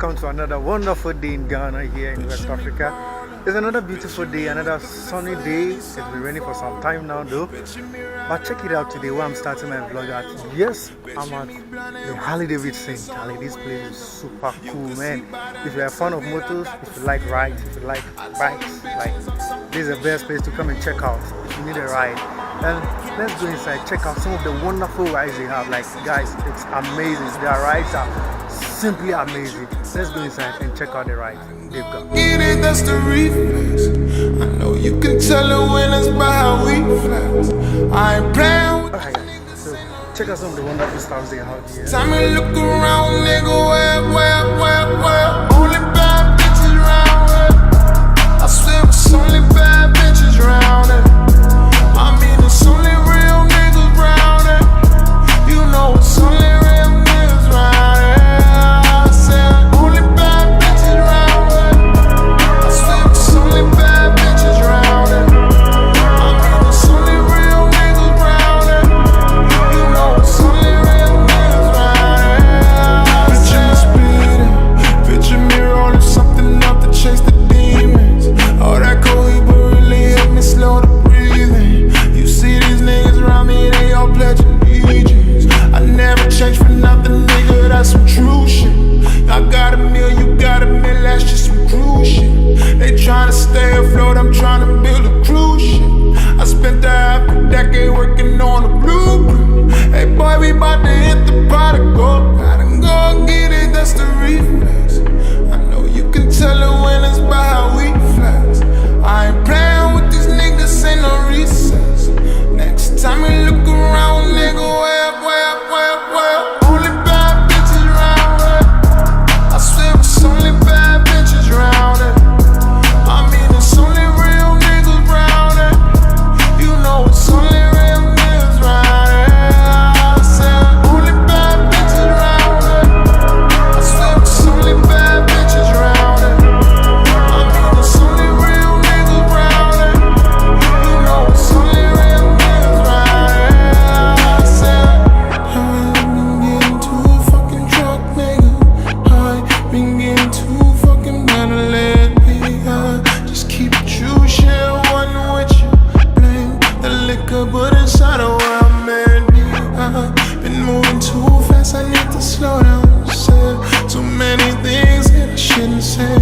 welcome to another wonderful day in Ghana here in West Africa. It's another beautiful day, another sunny day. It's been raining for some time now though. But check it out today where I'm starting my vlog at. Yes, I'm at the Harley Davidson. Charlie, this place is super cool, man. If you're a fan of motors, if you like rides, if you like bikes, like this is the best place to come and check out if you need a ride. And let's go inside, check out some of the wonderful rides they have. Like guys, it's amazing. Their rides are simply amazing. Let's go inside and check out the rides they've got. Get it, that's the reflex. I know you can tell the winners by how we flex. I ain't playing with Alright, so check out some of the wonderful stuff they have here. time and look around, nigga. Where? Only bad bitches around here. I swear it's only bad bitches around here. I mean, it's only real niggas around here. You know it's only real niggas around here. I said only bad bitches around here. I swear it's only bad bitches around here. I mean, it's only real niggas around here. You know it's only real niggas around here. Picture me speeding, picture me rolling something up to chase the demons. All that cohiba really helped me slow the breathing. You see these niggas around me, they all pledge allegiance. I never change for nothing, nigga, that's some true shit. I got a meal, you got a meal, that's just some cruise shit. They tryna stay afloat, I'm tryna build a cruise ship. I spent a half a decade working on a blueprint. Hey boy, we bout to hit the prodigal. Gotta go and get it, that's the reflex. I know you can tell the winners by how we flex. I ain't playing with these niggas, ain't no recess. Next time you look around, nigga, where? Only bad bitches around here. I swear it's only bad bitches around here. I mean, it's only real niggas around here. You know it's only real niggas around here. I said only bad bitches around here. I swear it's only bad bitches around here. I mean, it's only real niggas around here. You know it's only real niggas around here. I said I've been getting too fucking drunk, nigga. I've been getting too fucking bad lately. I just keep it true, share one with you. Blame the liquor, but inside of where I'm at. I've been moving too fast, I need to slow down. Said too many things that I shouldn't say.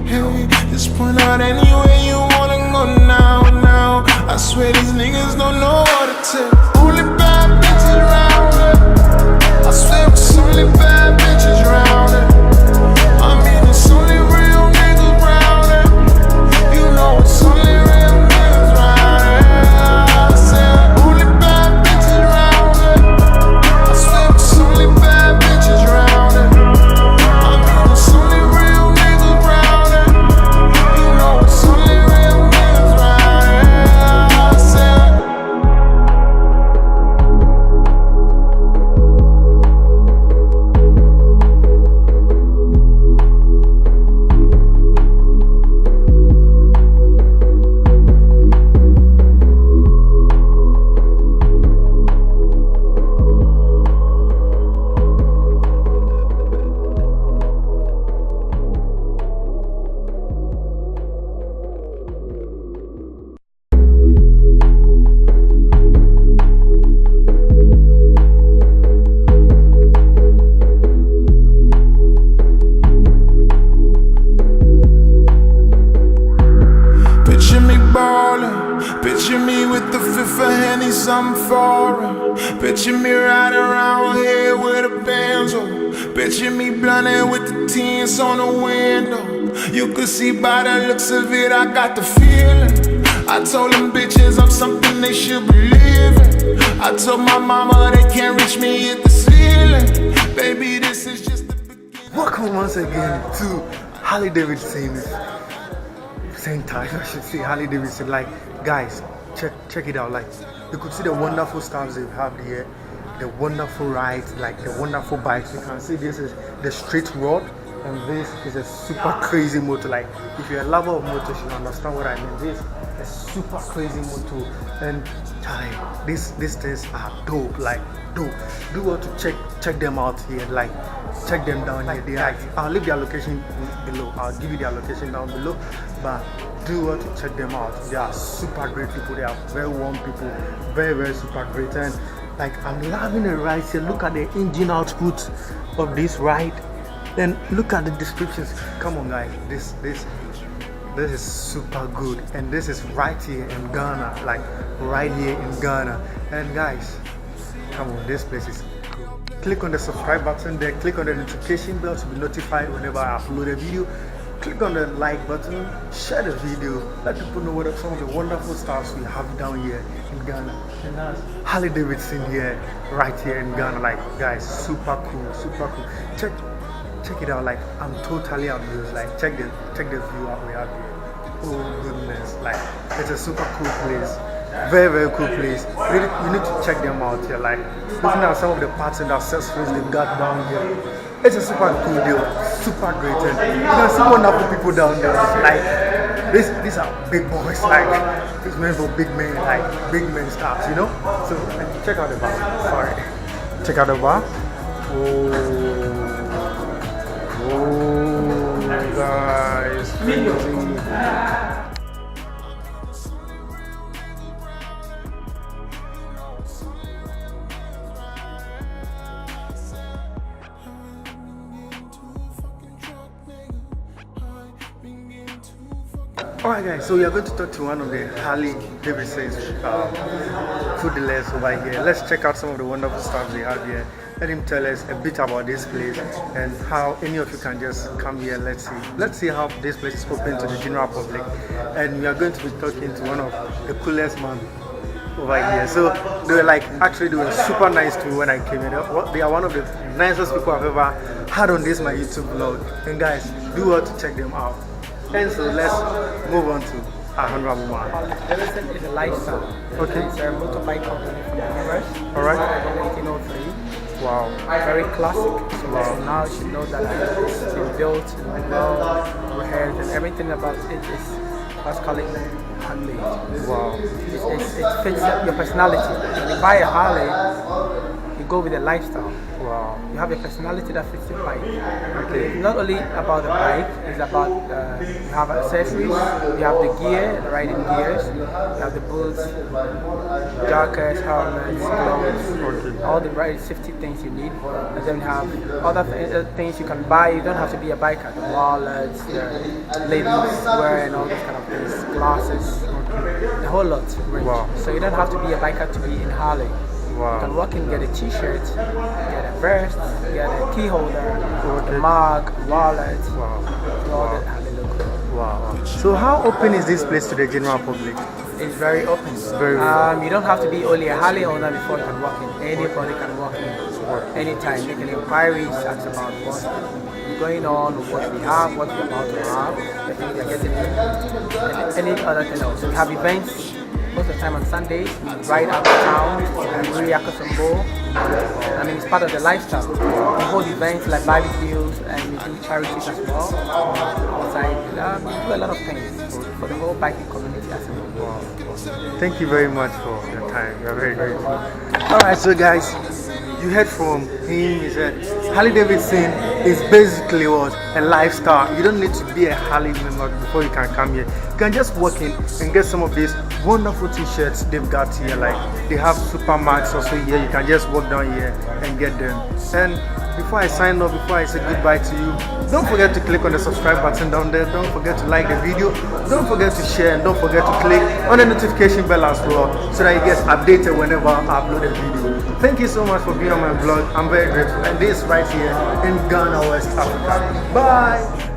Hey, just point out anywhere you wanna go now. I swear these niggas don't know what it takes. Only bad bitches around here. I swear it's only bad bitches around here. I mean, it's only real niggas around here. You know it's only real niggas around here. I said only bad bitches around here. I swear it's only bad bitches around here. I mean, it's only real niggas around here. You know it's only real niggas around here. I said picture me ballin', picture me with the fifth of Henny, something foreign. Picture me riding around here with a Benzo. Picture me blunted with the tints on the window. You could see by the looks of it, I got the feeling. I told them bitches I'm something they should believe in. I told my mama they can't reach me at the ceiling. Baby, this is just the beginning. Welcome once again to Harley Davidson Center, I should say Harley Davidson. Like guys, check it out. Like you could see the wonderful stuff they have here, the wonderful rides, like the wonderful bikes. You can see this is the street road. And this is a super crazy motor. Like, if you're a lover of motors, you understand what I mean. This is a super crazy motor. And these things are dope. Like, dope. Do want to check them out here. Like, check them down here. They are, I'll leave their location below. I'll give you their location down below. But do want to check them out. They are super great people. They are very warm people. Very, very super great. And like, I'm loving the ride here. Look at the engine output of this ride. Then look at the descriptions. Come on, guys. This is super good. And this is right here in Ghana. Like, right here in Ghana. And guys, come on, this place is cool. Click on the subscribe button there. Click on the notification bell to be notified whenever I upload a video. Click on the like button, share the video, let people know what are some of the wonderful stuff we have down here in Ghana. And that's Harley Davidson here, right here in Ghana. Like, guys, super cool, super cool. Check it out. Like, I'm totally amused. Like, check the view out we have here. Oh goodness, like, it's a super cool place. Very, very cool place. You need to check them out here. Like, looking at some of the parts and accessories they've got down here. It's a super cool deal, super great. And you can see wonderful people down there. Like, these are big boys. Like, it's meant for big men, like big men stuff, you know. So check out the bar. Sorry, check out the bar. Oh, guys, crazy. Alright guys, so we are going to talk to one of the Harley Davidson's food dealers over here. Let's check out some of the wonderful stuff they have here. Let him tell us a bit about this place and how any of you can just come here. Let's see how this place is open to the general public. And we are going to be talking to one of the coolest man over here. So they were like, actually they were super nice to me when I came in. They are one of the nicest people I've ever had on this my YouTube vlog. And guys, do want to check them out. And so let's move on to our honorable man. Davidson is a lifestyle. Okay. It's a motorbike company from the US. Alright. Started in 1803. Wow. Very classic. So now you should know that it's been built and well rehearsed, and everything about it is, let's call it, handmade. Wow. It fits your personality. When you buy a Harley, you go with a lifestyle. Wow. You have a personality that fits your bike. Okay. It's not only about the bike, it's about you have accessories, you have the gear, the riding gears, you have the boots, jackets, helmets, gloves, all the right safety things you need. And then you have other things you can buy. You don't have to be a biker. The wallets, the ladies wearing all these kind of things, glasses, the whole lot. Wow. So you don't have to be a biker to be in Harley. Wow. You can walk in, get a t-shirt, get a vest, get a key holder, a mug, wallet, all the Harley logo. Wow. So how open is this place to the general public? It's very open. Very you don't have to be only a Harley owner before you can walk in. Anybody can walk in anytime. Make an inquiries, ask about what's going on, what we have, what we're about to have, the things you're getting in, and any other thing else. We have events. Most of the time on Sundays, we ride out of town and Yakosombo. I mean, it's part of the lifestyle. We hold events like barbecues and we do charities as well. Outside, we do a lot of things for the whole biking community as well. Thank you very much for your time. You're very grateful. Alright, so guys, you heard from him. He said Harley Davidson is basically what a lifestyle. You don't need to be a Harley member before you can come here. You can just walk in and get some of these wonderful t-shirts they've got here. Like, they have super max also here. You can just walk down here and get them. And before I sign off, before I say goodbye to you, don't forget to click on the subscribe button down there. Don't forget to like the video. Don't forget to share, and don't forget to click on the notification bell as well, so that you get updated whenever I upload a video. Thank you so much for being on my vlog. I'm very grateful. And this right here in Ghana, West Africa. Bye.